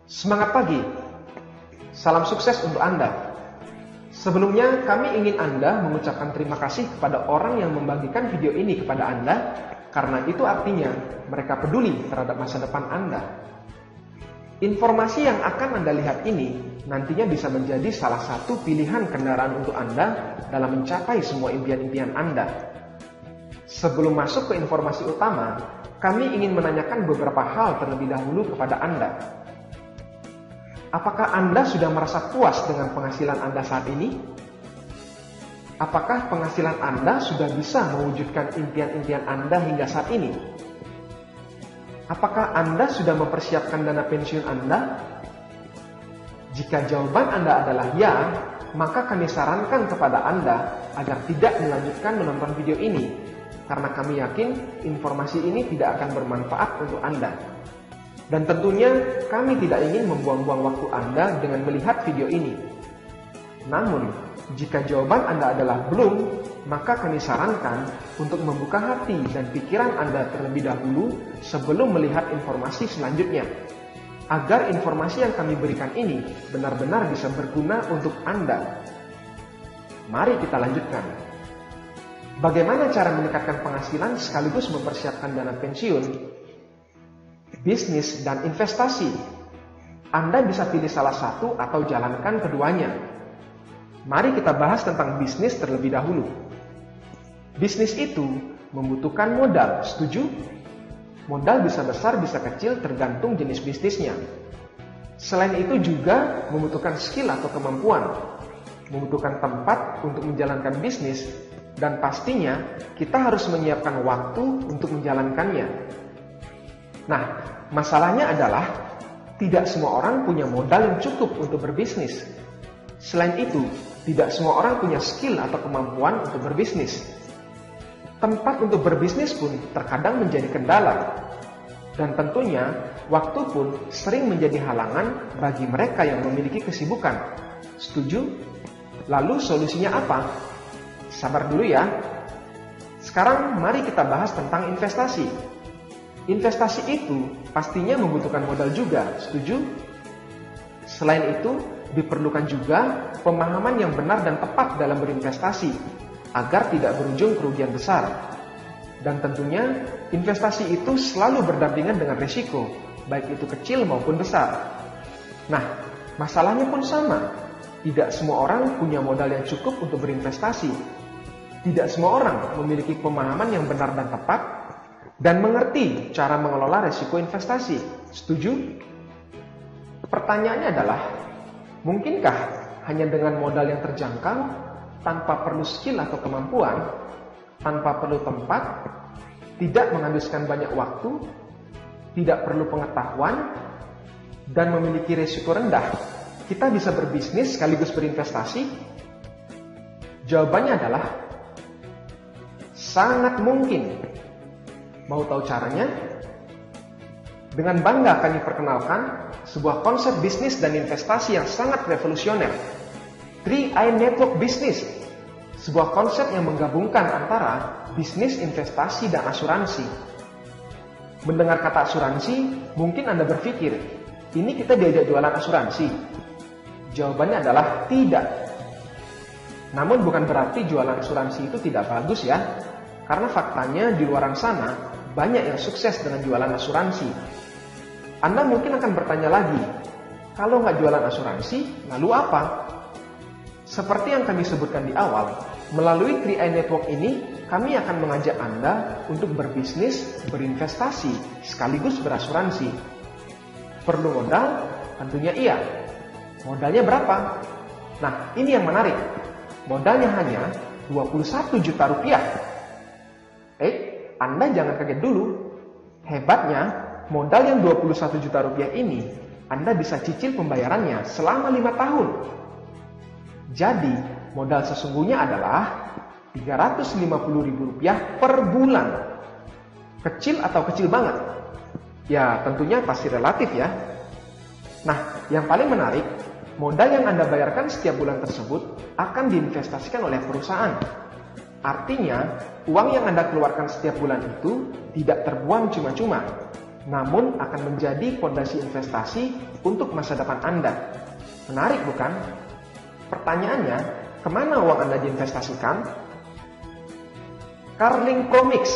Semangat pagi, salam sukses untuk Anda. Sebelumnya kami ingin Anda mengucapkan terima kasih kepada orang yang membagikan video ini kepada Anda, karena itu artinya mereka peduli terhadap masa depan Anda. Informasi yang akan Anda lihat ini nantinya bisa menjadi salah satu pilihan kendaraan untuk Anda dalam mencapai semua impian-impian Anda. Sebelum masuk ke informasi utama, kami ingin menanyakan beberapa hal terlebih dahulu kepada Anda. Apakah Anda sudah merasa puas dengan penghasilan Anda saat ini? Apakah penghasilan Anda sudah bisa mewujudkan impian-impian Anda hingga saat ini? Apakah Anda sudah mempersiapkan dana pensiun Anda? Jika jawaban Anda adalah ya, maka kami sarankan kepada Anda agar tidak melanjutkan menonton video ini, karena kami yakin informasi ini tidak akan bermanfaat untuk Anda. Dan tentunya kami tidak ingin membuang-buang waktu Anda dengan melihat video ini. Namun, jika jawaban Anda adalah belum, maka kami sarankan untuk membuka hati dan pikiran Anda terlebih dahulu sebelum melihat informasi selanjutnya, agar informasi yang kami berikan ini benar-benar bisa berguna untuk Anda. Mari kita lanjutkan. Bagaimana cara meningkatkan penghasilan sekaligus mempersiapkan dana pensiun? Bisnis dan investasi. Anda bisa pilih salah satu atau jalankan keduanya. Mari kita bahas tentang bisnis terlebih dahulu. Bisnis itu membutuhkan modal, setuju? Modal bisa besar, bisa kecil, tergantung jenis bisnisnya. Selain itu juga membutuhkan skill atau kemampuan, membutuhkan tempat untuk menjalankan bisnis, dan pastinya kita harus menyiapkan waktu untuk menjalankannya. Nah, masalahnya adalah tidak semua orang punya modal yang cukup untuk berbisnis. Selain itu, tidak semua orang punya skill atau kemampuan untuk berbisnis. Tempat untuk berbisnis pun terkadang menjadi kendala. Dan tentunya, waktu pun sering menjadi halangan bagi mereka yang memiliki kesibukan. Setuju? Lalu solusinya apa? Sabar dulu ya. Sekarang mari kita bahas tentang investasi. Investasi itu pastinya membutuhkan modal juga, setuju? Selain itu, diperlukan juga pemahaman yang benar dan tepat dalam berinvestasi, agar tidak berujung kerugian besar. Dan tentunya, investasi itu selalu berdampingan dengan risiko, baik itu kecil maupun besar. Nah, masalahnya pun sama. Tidak semua orang punya modal yang cukup untuk berinvestasi. Tidak semua orang memiliki pemahaman yang benar dan tepat, dan mengerti cara mengelola risiko investasi. Setuju? Pertanyaannya adalah, mungkinkah hanya dengan modal yang terjangkau, tanpa perlu skill atau kemampuan, tanpa perlu tempat, tidak menghabiskan banyak waktu, tidak perlu pengetahuan, dan memiliki risiko rendah, kita bisa berbisnis sekaligus berinvestasi? Jawabannya adalah sangat mungkin. Mau tahu caranya? Dengan bangga kami perkenalkan sebuah konsep bisnis dan investasi yang sangat revolusioner, 3i Network Business, sebuah konsep yang menggabungkan antara bisnis, investasi, dan asuransi. Mendengar kata asuransi, mungkin Anda berpikir, ini kita diajak jualan asuransi. Jawabannya adalah tidak. Namun bukan berarti jualan asuransi itu tidak bagus ya, karena faktanya di luar sana banyak yang sukses dengan jualan asuransi. Anda mungkin akan bertanya lagi, kalau nggak jualan asuransi, lalu apa? Seperti yang kami sebutkan di awal, melalui 3i Network ini, kami akan mengajak Anda untuk berbisnis, berinvestasi, sekaligus berasuransi. Perlu modal? Tentunya iya. Modalnya berapa? Nah, ini yang menarik. Modalnya hanya 21 juta rupiah. Anda jangan kaget dulu. Hebatnya, modal yang 21 juta rupiah ini, Anda bisa cicil pembayarannya selama 5 tahun. Jadi, modal sesungguhnya adalah Rp350.000 per bulan. Kecil atau kecil banget? Ya, tentunya pasti relatif ya. Nah, yang paling menarik, modal yang Anda bayarkan setiap bulan tersebut akan diinvestasikan oleh perusahaan. Artinya, uang yang Anda keluarkan setiap bulan itu tidak terbuang cuma-cuma. namun akan menjadi fondasi investasi untuk masa depan Anda. Menarik bukan? Pertanyaannya, kemana uang Anda diinvestasikan? Carling Promix,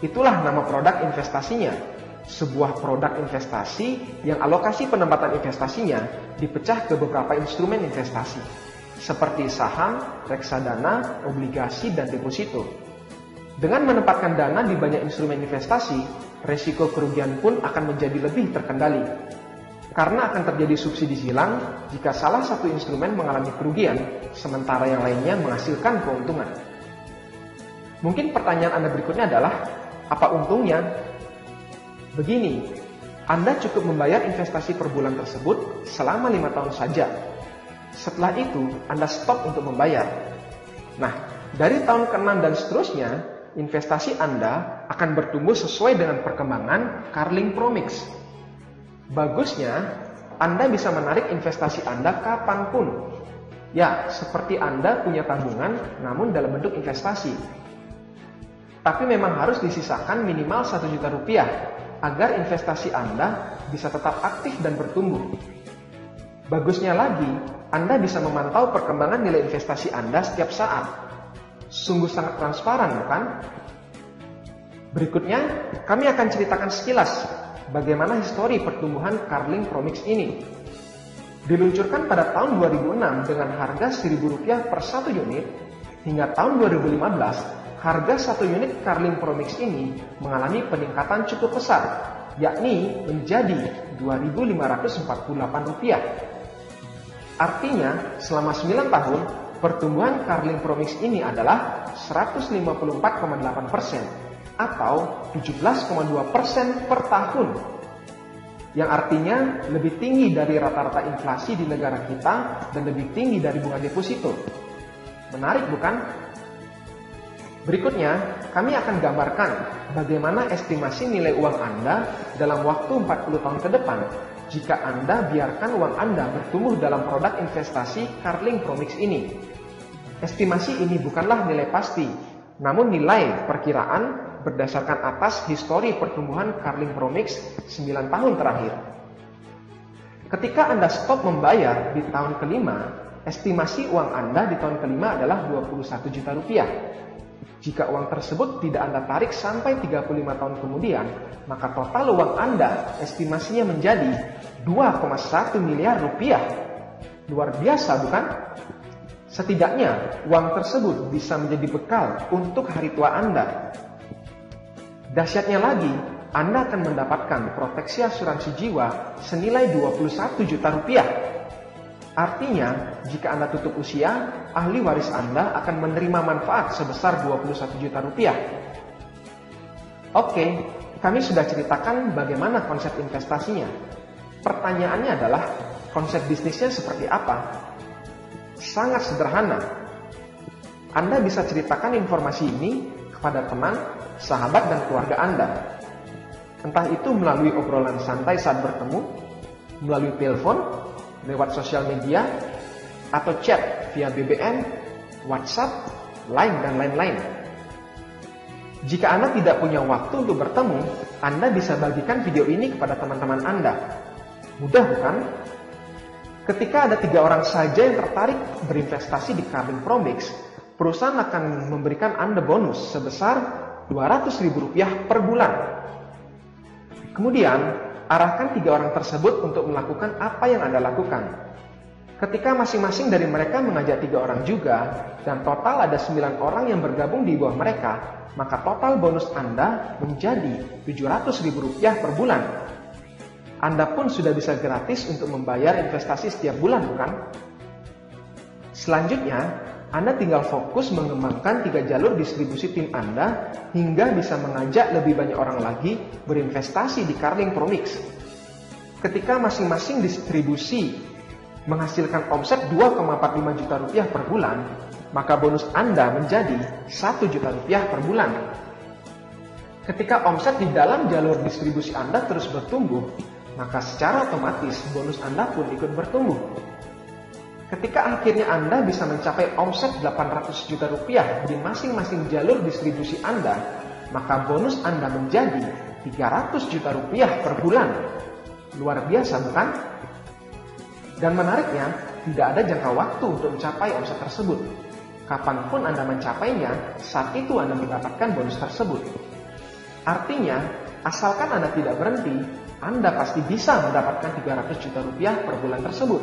itulah nama produk investasinya. Sebuah produk investasi yang alokasi penempatan investasinya dipecah ke beberapa instrumen investasi, seperti saham, reksadana, obligasi, dan deposito. Dengan menempatkan dana di banyak instrumen investasi, resiko kerugian pun akan menjadi lebih terkendali. Karena akan terjadi subsidi silang jika salah satu instrumen mengalami kerugian, sementara yang lainnya menghasilkan keuntungan. Mungkin pertanyaan Anda berikutnya adalah, apa untungnya? Begini, Anda cukup membayar investasi per bulan tersebut selama 5 tahun saja. Setelah itu, Anda stop untuk membayar. Nah, dari tahun ke-6 dan seterusnya, investasi Anda akan bertumbuh sesuai dengan perkembangan Carling Promix. Bagusnya, Anda bisa menarik investasi Anda kapanpun. Ya, seperti Anda punya tabungan namun dalam bentuk investasi. Tapi memang harus disisakan minimal 1 juta rupiah agar investasi Anda bisa tetap aktif dan bertumbuh. Bagusnya lagi, Anda bisa memantau perkembangan nilai investasi Anda setiap saat. Sungguh sangat transparan, bukan? Berikutnya, kami akan ceritakan sekilas bagaimana histori pertumbuhan Carling Promix ini. Diluncurkan pada tahun 2006 dengan harga Rp1.000 per 1 unit, hingga tahun 2015, harga 1 unit Carling Promix ini mengalami peningkatan cukup besar, yakni menjadi Rp2.548. Artinya, selama 9 tahun, pertumbuhan Carling Promix ini adalah 154,8% atau 17,2% per tahun. Yang artinya lebih tinggi dari rata-rata inflasi di negara kita dan lebih tinggi dari bunga deposito. Menarik bukan? Berikutnya, kami akan gambarkan bagaimana estimasi nilai uang Anda dalam waktu 40 tahun ke depan jika Anda biarkan uang Anda bertumbuh dalam produk investasi Carling Promix ini. Estimasi ini bukanlah nilai pasti, namun nilai perkiraan berdasarkan atas histori pertumbuhan Carling Promix 9 tahun terakhir. Ketika Anda stop membayar di tahun kelima, estimasi uang Anda di tahun kelima adalah Rp21 juta. Jika uang tersebut tidak Anda tarik sampai 35 tahun kemudian, maka total uang Anda estimasinya menjadi 2,1 miliar rupiah. Luar biasa bukan? Setidaknya uang tersebut bisa menjadi bekal untuk hari tua Anda. Dahsyatnya lagi, Anda akan mendapatkan proteksi asuransi jiwa senilai 21 juta rupiah. Artinya, jika Anda tutup usia, ahli waris Anda akan menerima manfaat sebesar 21 juta rupiah. Oke, kami sudah ceritakan bagaimana konsep investasinya. Pertanyaannya adalah, konsep bisnisnya seperti apa? Sangat sederhana. Anda bisa ceritakan informasi ini kepada teman, sahabat, dan keluarga Anda. Entah itu melalui obrolan santai saat bertemu, melalui telepon, lewat sosial media, atau chat via BBM, WhatsApp, Line, dan lain-lain. Jika Anda tidak punya waktu untuk bertemu, Anda bisa bagikan video ini kepada teman-teman Anda. Mudah bukan? Ketika ada 3 orang saja yang tertarik berinvestasi di Carling Promix, perusahaan akan memberikan Anda bonus sebesar Rp200.000 per bulan. Kemudian, arahkan 3 orang tersebut untuk melakukan apa yang Anda lakukan. Ketika masing-masing dari mereka mengajak 3 orang juga, dan total ada 9 orang yang bergabung di bawah mereka, maka total bonus Anda menjadi Rp700.000 per bulan. Anda pun sudah bisa gratis untuk membayar investasi setiap bulan, bukan? Selanjutnya, Anda tinggal fokus mengembangkan 3 jalur distribusi tim Anda hingga bisa mengajak lebih banyak orang lagi berinvestasi di Carling Promix. Ketika masing-masing distribusi menghasilkan omset Rp2,45 juta per bulan, maka bonus Anda menjadi Rp1 juta per bulan. Ketika omset di dalam jalur distribusi Anda terus bertumbuh, maka secara otomatis bonus Anda pun ikut bertumbuh. Ketika akhirnya Anda bisa mencapai omset Rp800 juta di masing-masing jalur distribusi Anda, maka bonus Anda menjadi 300 juta rupiah per bulan. Luar biasa bukan? Dan menariknya, tidak ada jangka waktu untuk mencapai omset tersebut. Kapanpun Anda mencapainya, saat itu Anda mendapatkan bonus tersebut. Artinya, asalkan Anda tidak berhenti, Anda pasti bisa mendapatkan 300 juta rupiah per bulan tersebut.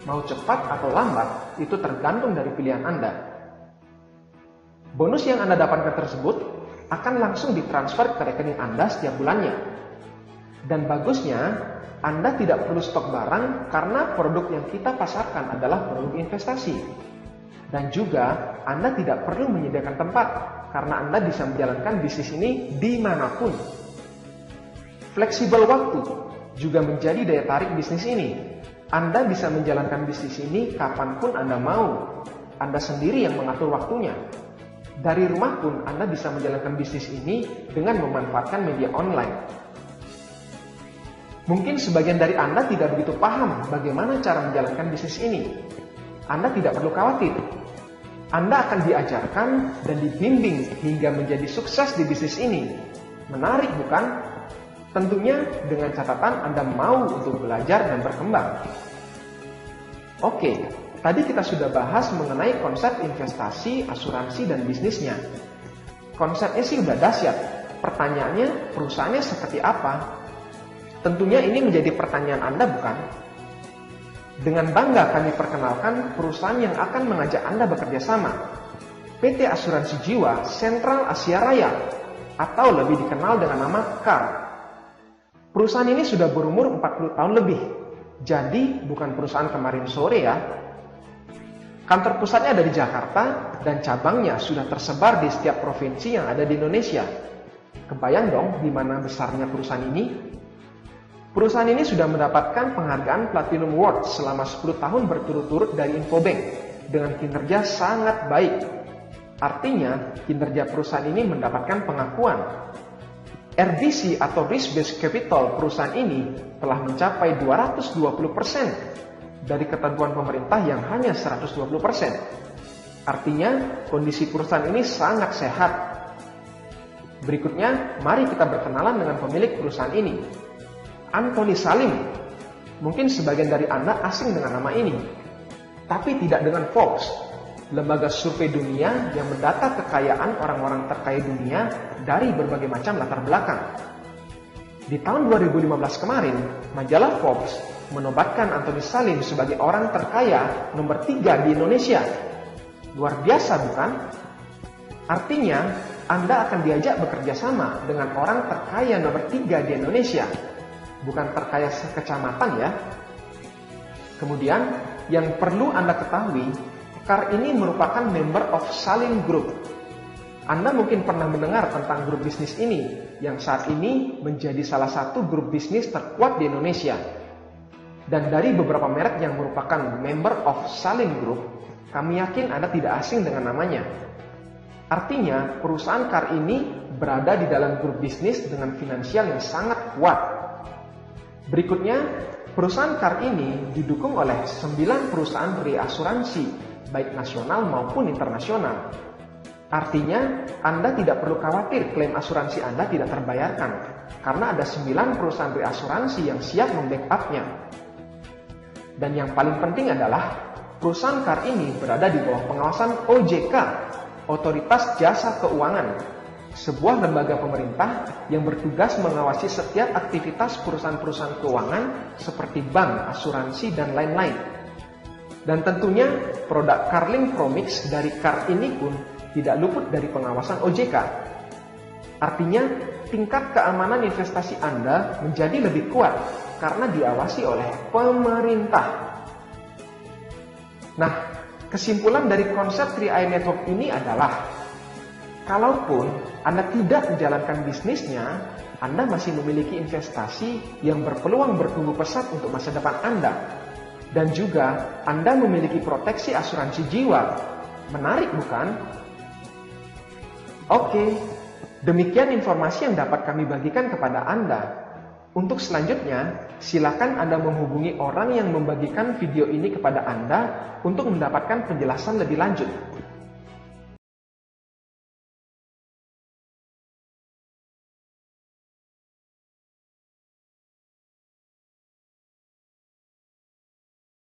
Mau cepat atau lambat, itu tergantung dari pilihan Anda. Bonus yang Anda dapatkan tersebut akan langsung ditransfer ke rekening Anda setiap bulannya. Dan bagusnya, Anda tidak perlu stok barang karena produk yang kita pasarkan adalah produk investasi. Dan juga, Anda tidak perlu menyediakan tempat karena Anda bisa menjalankan bisnis ini dimanapun. Fleksibel waktu juga menjadi daya tarik bisnis ini. Anda bisa menjalankan bisnis ini kapanpun Anda mau. Anda sendiri yang mengatur waktunya. Dari rumah pun Anda bisa menjalankan bisnis ini dengan memanfaatkan media online. Mungkin sebagian dari Anda tidak begitu paham bagaimana cara menjalankan bisnis ini. Anda tidak perlu khawatir. Anda akan diajarkan dan dibimbing hingga menjadi sukses di bisnis ini. Menarik bukan? Tentunya dengan catatan Anda mau untuk belajar dan berkembang. Oke, tadi kita sudah bahas mengenai konsep investasi, asuransi, dan bisnisnya. Konsepnya sih udah dahsyat. Pertanyaannya, perusahaannya seperti apa? Tentunya ini menjadi pertanyaan Anda bukan? Dengan bangga kami perkenalkan perusahaan yang akan mengajak Anda bekerja sama. PT Asuransi Jiwa Sentral Asia Raya, atau lebih dikenal dengan nama KAR. Perusahaan ini sudah berumur 40 tahun lebih, jadi bukan perusahaan kemarin sore ya. Kantor pusatnya ada di Jakarta dan cabangnya sudah tersebar di setiap provinsi yang ada di Indonesia. Kebayang dong di mana besarnya perusahaan ini? Perusahaan ini sudah mendapatkan penghargaan Platinum Award selama 10 tahun berturut-turut dari Infobank dengan kinerja sangat baik. Artinya, kinerja perusahaan ini mendapatkan pengakuan. RBC atau Risk Based Capital perusahaan ini telah mencapai 220% dari ketentuan pemerintah yang hanya 120%. Artinya, kondisi perusahaan ini sangat sehat. Berikutnya, mari kita berkenalan dengan pemilik perusahaan ini. Anthony Salim. Mungkin sebagian dari Anda asing dengan nama ini, tapi tidak dengan Forbes, lembaga survei dunia yang mendata kekayaan orang-orang terkaya dunia dari berbagai macam latar belakang. Di tahun 2015 kemarin, majalah Forbes menobatkan Anthony Salim sebagai orang terkaya nomor 3 di Indonesia. Luar biasa bukan? Artinya, Anda akan diajak bekerja sama dengan orang terkaya nomor 3 di Indonesia. Bukan terkaya sekecamatan ya. Kemudian, yang perlu Anda ketahui, KAR ini merupakan member of Salim Group. Anda mungkin pernah mendengar tentang grup bisnis ini, yang saat ini menjadi salah satu grup bisnis terkuat di Indonesia. Dan dari beberapa merek yang merupakan member of Salim Group, kami yakin Anda tidak asing dengan namanya. Artinya, perusahaan KAR ini berada di dalam grup bisnis dengan finansial yang sangat kuat. Berikutnya, perusahaan KAR ini didukung oleh 9 perusahaan reasuransi, baik nasional maupun internasional. Artinya, Anda tidak perlu khawatir klaim asuransi Anda tidak terbayarkan, karena ada 9 perusahaan reasuransi yang siap membackup-nya. Dan yang paling penting adalah, perusahaan KAR ini berada di bawah pengawasan OJK, Otoritas Jasa Keuangan, sebuah lembaga pemerintah yang bertugas mengawasi setiap aktivitas perusahaan-perusahaan keuangan seperti bank, asuransi, dan lain-lain. Dan tentunya produk Carling Promix dari KAR ini pun tidak luput dari pengawasan OJK. Artinya, tingkat keamanan investasi Anda menjadi lebih kuat karena diawasi oleh pemerintah. Nah, kesimpulan dari konsep 3i Network ini adalah, kalaupun Anda tidak menjalankan bisnisnya, Anda masih memiliki investasi yang berpeluang bertumbuh pesat untuk masa depan Anda. Dan juga Anda memiliki proteksi asuransi jiwa. Menarik bukan? Oke, demikian informasi yang dapat kami bagikan kepada Anda. Untuk selanjutnya, silakan Anda menghubungi orang yang membagikan video ini kepada Anda untuk mendapatkan penjelasan lebih lanjut.